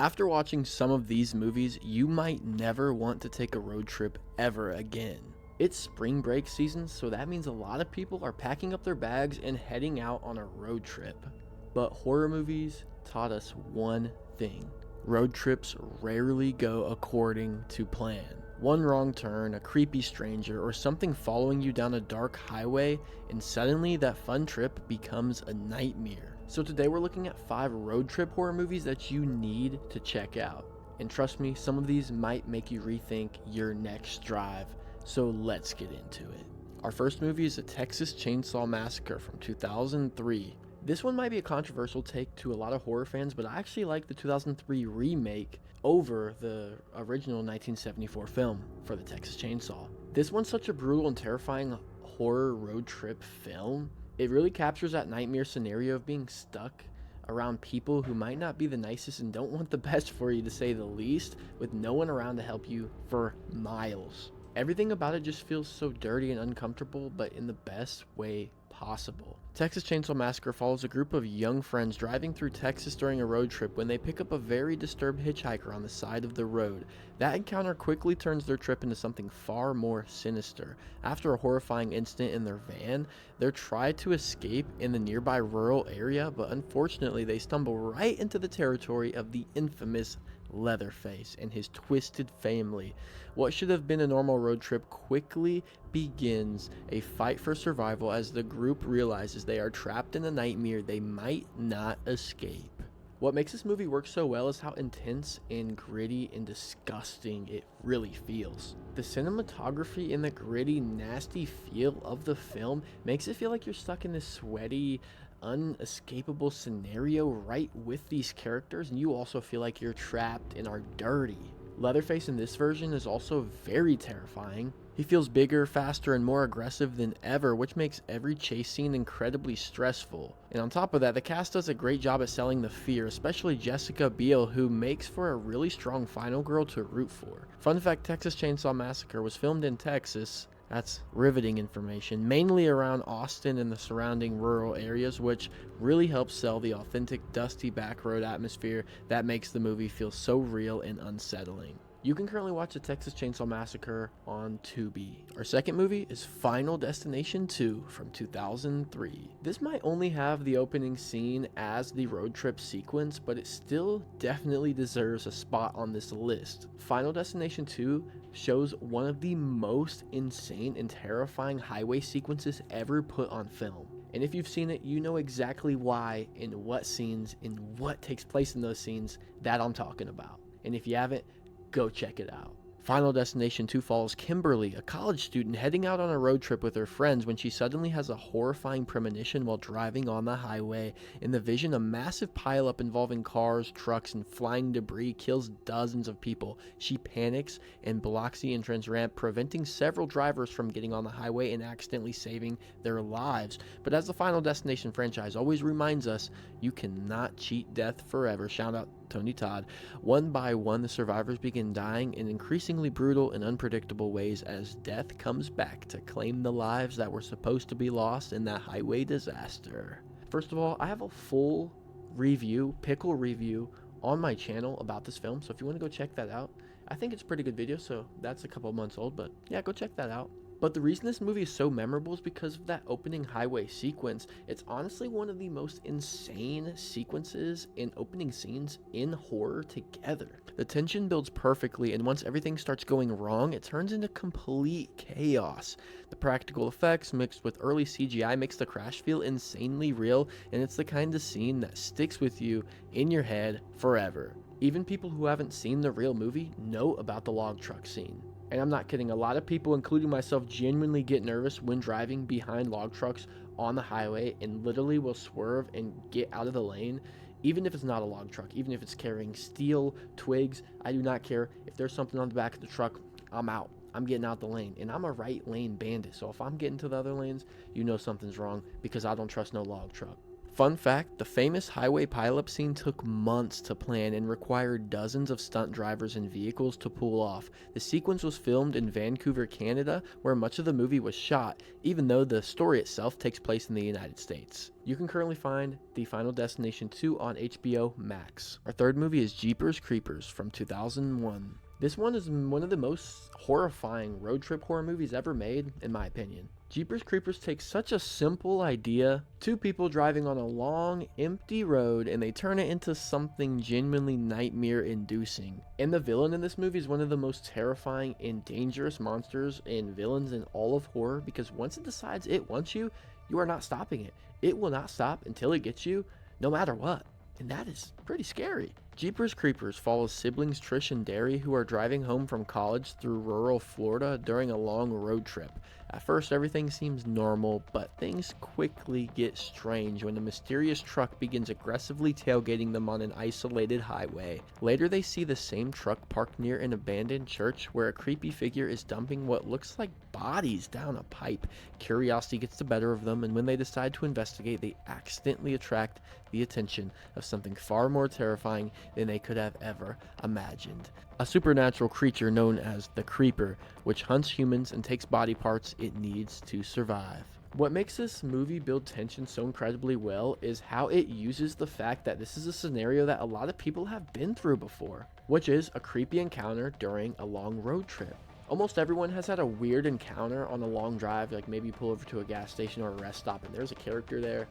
After watching some of these movies, you might never want to take a road trip ever again. It's spring break season, so that means a lot of people are packing up their bags and heading out on a road trip. But horror movies taught us one thing. Road trips rarely go according to plan. One wrong turn, a creepy stranger, or something following you down a dark highway, and suddenly that fun trip becomes a nightmare. So today we're looking at 5 road trip horror movies that you need to check out. And trust me, some of these might make you rethink your next drive. So let's get into it. Our first movie is the Texas Chainsaw Massacre from 2003. This one might be a controversial take to a lot of horror fans, but I actually like the 2003 remake over the original 1974 film for the Texas Chainsaw. This one's such a brutal and terrifying horror road trip film. It really captures that nightmare scenario of being stuck around people who might not be the nicest and don't want the best for you, to say the least, with no one around to help you for miles. Everything about it just feels so dirty and uncomfortable, but in the best way possible. Texas Chainsaw Massacre follows a group of young friends driving through Texas during a road trip when they pick up a very disturbed hitchhiker on the side of the road. That encounter quickly turns their trip into something far more sinister. After a horrifying incident in their van, they're tried to escape in the nearby rural area, but unfortunately they stumble right into the territory of the infamous Leatherface and his twisted family. What should have been a normal road trip quickly begins a fight for survival as the group realizes they are trapped in a nightmare they might not escape. What makes this movie work so well is how intense and gritty and disgusting it really feels. The cinematography and the gritty, nasty feel of the film makes it feel like you're stuck in this sweaty, unescapable scenario right with these characters, and you also feel like you're trapped and are dirty. Leatherface in this version is also very terrifying. He feels bigger, faster, and more aggressive than ever, which makes every chase scene incredibly stressful. And on top of that, the cast does a great job at selling the fear, especially Jessica Biel, who makes for a really strong final girl to root for. Fun fact, Texas Chainsaw Massacre was filmed in Texas. That's riveting information, mainly around Austin and the surrounding rural areas, which really helps sell the authentic dusty back road atmosphere that makes the movie feel so real and unsettling. You can currently watch the Texas Chainsaw Massacre on Tubi. Our second movie is Final Destination 2 from 2003. This might only have the opening scene as the road trip sequence, but it still definitely deserves a spot on this list. Final Destination 2 shows one of the most insane and terrifying highway sequences ever put on film. And if you've seen it, you know exactly why and what scenes and what takes place in those scenes that I'm talking about. And if you haven't, go check it out. Final Destination 2 follows Kimberly, a college student heading out on a road trip with her friends when she suddenly has a horrifying premonition while driving on the highway. In the vision, a massive pileup involving cars, trucks, and flying debris kills dozens of people. She panics and blocks the entrance ramp, preventing several drivers from getting on the highway and accidentally saving their lives. But as the Final Destination franchise always reminds us, you cannot cheat death forever. Shout out Tony Todd. One by one, the survivors begin dying in increasingly brutal and unpredictable ways as death comes back to claim the lives that were supposed to be lost in that highway disaster. First of all, I have a full review, pickle review, on my channel about this film, so if you want to go check that out, I think it's a pretty good video, so that's a couple months old, but yeah, go check that out. But the reason this movie is so memorable is because of that opening highway sequence. It's honestly one of the most insane sequences and opening scenes in horror together. The tension builds perfectly, and once everything starts going wrong, it turns into complete chaos. The practical effects mixed with early CGI makes the crash feel insanely real, and it's the kind of scene that sticks with you in your head forever. Even people who haven't seen the real movie know about the log truck scene. And I'm not kidding, a lot of people, including myself, genuinely get nervous when driving behind log trucks on the highway and literally will swerve and get out of the lane, even if it's not a log truck, even if it's carrying steel, twigs. I do not care. If there's something on the back of the truck, I'm out. I'm getting out the lane. And I'm a right lane bandit, so if I'm getting to the other lanes, you know something's wrong because I don't trust no log truck. Fun fact, the famous highway pileup scene took months to plan and required dozens of stunt drivers and vehicles to pull off. The sequence was filmed in Vancouver, Canada, where much of the movie was shot, even though the story itself takes place in the United States. You can currently find The Final Destination 2 on HBO Max. Our third movie is Jeepers Creepers from 2001. This one is one of the most horrifying road trip horror movies ever made, in my opinion. Jeepers Creepers takes such a simple idea, two people driving on a long, empty road, and they turn it into something genuinely nightmare-inducing. And the villain in this movie is one of the most terrifying and dangerous monsters and villains in all of horror, because once it decides it wants you, you are not stopping it. It will not stop until it gets you, no matter what. And that is pretty scary. Jeepers Creepers follows siblings Trish and Derry, who are driving home from college through rural Florida during a long road trip. At first, everything seems normal, but things quickly get strange when a mysterious truck begins aggressively tailgating them on an isolated highway. Later, they see the same truck parked near an abandoned church where a creepy figure is dumping what looks like bodies down a pipe. Curiosity gets the better of them, and when they decide to investigate, they accidentally attract the attention of something far more terrifying than they could have ever imagined. A supernatural creature known as the Creeper, which hunts humans and takes body parts it needs to survive. What makes this movie build tension so incredibly well is how it uses the fact that this is a scenario that a lot of people have been through before, which is a creepy encounter during a long road trip. Almost everyone has had a weird encounter on a long drive, like maybe you pull over to a gas station or a rest stop and there's a character there,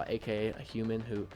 aka a human who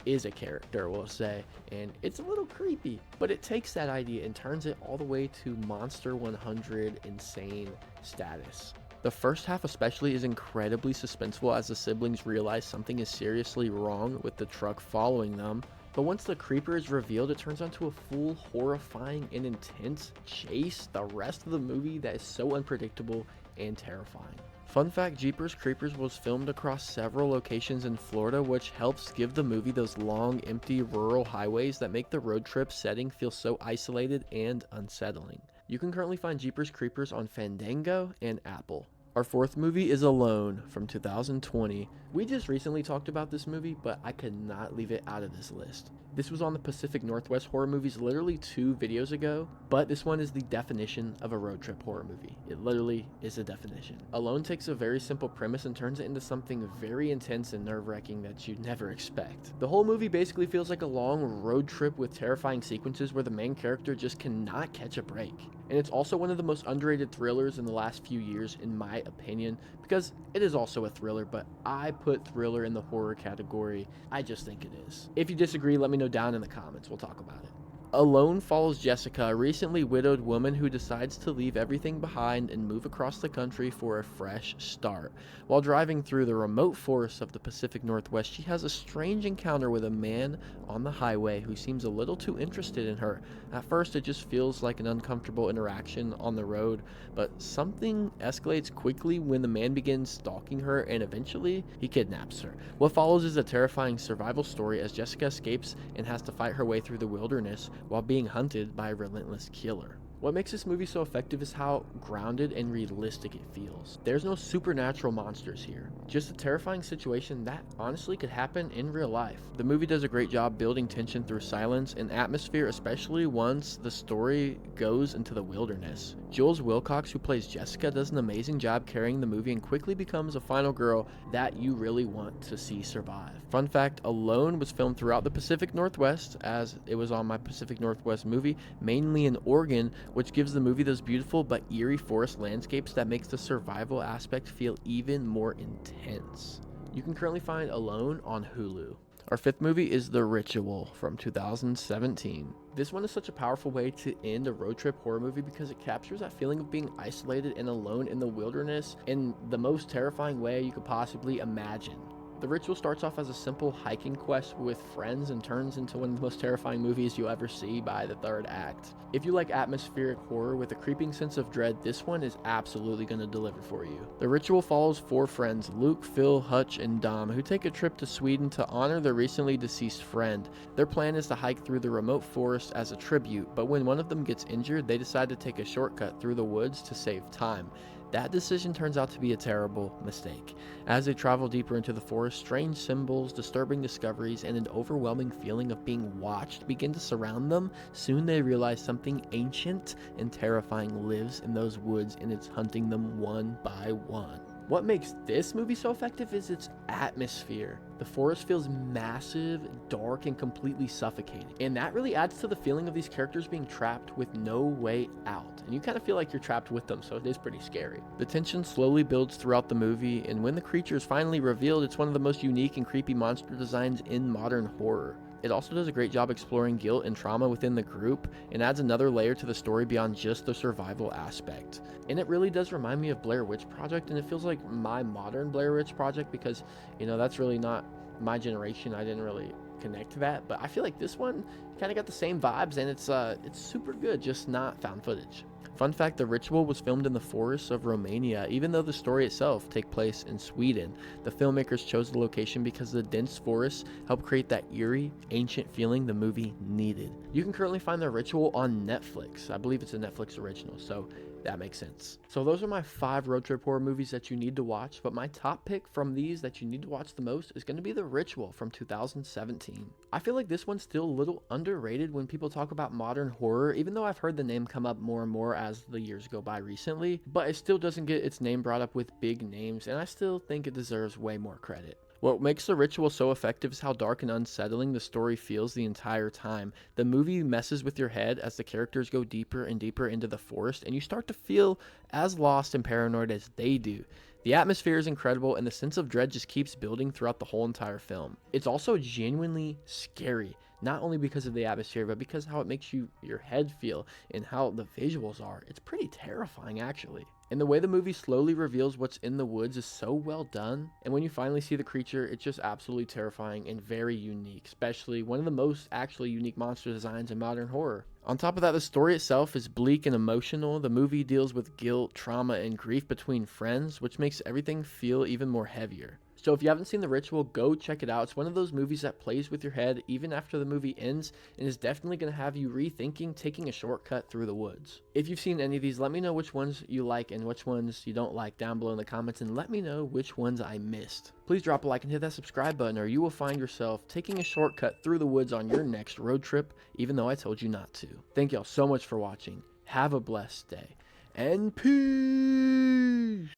is a character, we'll say, and it's a little creepy, but it takes that idea and turns it all the way to Monster 100 insane status. The first half especially is incredibly suspenseful as the siblings realize something is seriously wrong with the truck following them, but once the creeper is revealed, it turns into a full horrifying and intense chase the rest of the movie that is so unpredictable and terrifying. Fun fact, Jeepers Creepers was filmed across several locations in Florida, which helps give the movie those long, empty rural highways that make the road trip setting feel so isolated and unsettling. You can currently find Jeepers Creepers on Fandango and Apple. Our fourth movie is Alone from 2020. We just recently talked about this movie, but I could not leave it out of this list. This was on the Pacific Northwest Horror Movies literally 2 videos ago, but this one is the definition of a road trip horror movie. It literally is a definition. Alone takes a very simple premise and turns it into something very intense and nerve-wracking that you'd never expect. The whole movie basically feels like a long road trip with terrifying sequences where the main character just cannot catch a break. And it's also one of the most underrated thrillers in the last few years, in my opinion, because it is also a thriller, but I put thriller in the horror category. I just think it is. If you disagree, let me know down in the comments. We'll talk about it. Alone follows Jessica, a recently widowed woman who decides to leave everything behind and move across the country for a fresh start. While driving through the remote forests of the Pacific Northwest, she has a strange encounter with a man on the highway who seems a little too interested in her. At first, it just feels like an uncomfortable interaction on the road, but something escalates quickly when the man begins stalking her and eventually he kidnaps her. What follows is a terrifying survival story as Jessica escapes and has to fight her way through the wilderness while being hunted by a relentless killer. What makes this movie so effective is how grounded and realistic it feels. There's no supernatural monsters here, just a terrifying situation that honestly could happen in real life. The movie does a great job building tension through silence and atmosphere, especially once the story goes into the wilderness. Jules Wilcox, who plays Jessica, does an amazing job carrying the movie and quickly becomes a final girl that you really want to see survive. Fun fact, Alone was filmed throughout the Pacific Northwest, as it was on my Pacific Northwest movie, mainly in Oregon, which gives the movie those beautiful but eerie forest landscapes that makes the survival aspect feel even more intense. You can currently find Alone on Hulu. Our fifth movie is The Ritual from 2017. This one is such a powerful way to end a road trip horror movie because it captures that feeling of being isolated and alone in the wilderness in the most terrifying way you could possibly imagine. The Ritual starts off as a simple hiking quest with friends and turns into one of the most terrifying movies you'll ever see by the third act. If you like atmospheric horror with a creeping sense of dread, this one is absolutely going to deliver for you. The Ritual follows 4 friends, Luke, Phil, Hutch, and Dom, who take a trip to Sweden to honor their recently deceased friend. Their plan is to hike through the remote forest as a tribute, but when one of them gets injured, they decide to take a shortcut through the woods to save time. That decision turns out to be a terrible mistake. As they travel deeper into the forest, strange symbols, disturbing discoveries, and an overwhelming feeling of being watched begin to surround them. Soon they realize something ancient and terrifying lives in those woods, and it's hunting them one by one. What makes this movie so effective is its atmosphere. The forest feels massive, dark, and completely suffocating. And that really adds to the feeling of these characters being trapped with no way out. And you kind of feel like you're trapped with them, so it is pretty scary. The tension slowly builds throughout the movie, and when the creature is finally revealed, it's one of the most unique and creepy monster designs in modern horror. It also does a great job exploring guilt and trauma within the group and adds another layer to the story beyond just the survival aspect. And it really does remind me of Blair Witch Project, and it feels like my modern Blair Witch Project because, that's really not my generation. I didn't really connect to that, but I feel like this one kind of got the same vibes, and it's super good, just not found footage. Fun fact, The Ritual was filmed in the forests of Romania, even though the story itself takes place in Sweden. The filmmakers chose the location because the dense forests helped create that eerie, ancient feeling the movie needed. You can currently find The Ritual on Netflix. I believe it's a Netflix original, so that makes sense. So those are my 5 road trip horror movies that you need to watch, but my top pick from these that you need to watch the most is going to be The Ritual from 2017. I feel like this one's still a little underrated when people talk about modern horror, even though I've heard the name come up more and more as the years go by recently, but it still doesn't get its name brought up with big names, and I still think it deserves way more credit. What makes The Ritual so effective is how dark and unsettling the story feels the entire time. The movie messes with your head as the characters go deeper and deeper into the forest, and you start to feel as lost and paranoid as they do. The atmosphere is incredible, and the sense of dread just keeps building throughout the whole entire film. It's also genuinely scary, not only because of the atmosphere, but because how it makes your head feel and how the visuals are. It's pretty terrifying, actually. And the way the movie slowly reveals what's in the woods is so well done. And when you finally see the creature, it's just absolutely terrifying and very unique, especially one of the most actually unique monster designs in modern horror. On top of that, the story itself is bleak and emotional. The movie deals with guilt, trauma, and grief between friends, which makes everything feel even more heavier. So if you haven't seen The Ritual, go check it out. It's one of those movies that plays with your head even after the movie ends and is definitely going to have you rethinking taking a shortcut through the woods. If you've seen any of these, let me know which ones you like and which ones you don't like down below in the comments, and let me know which ones I missed. Please drop a like and hit that subscribe button, or you will find yourself taking a shortcut through the woods on your next road trip, even though I told you not to. Thank y'all so much for watching. Have a blessed day, and peace!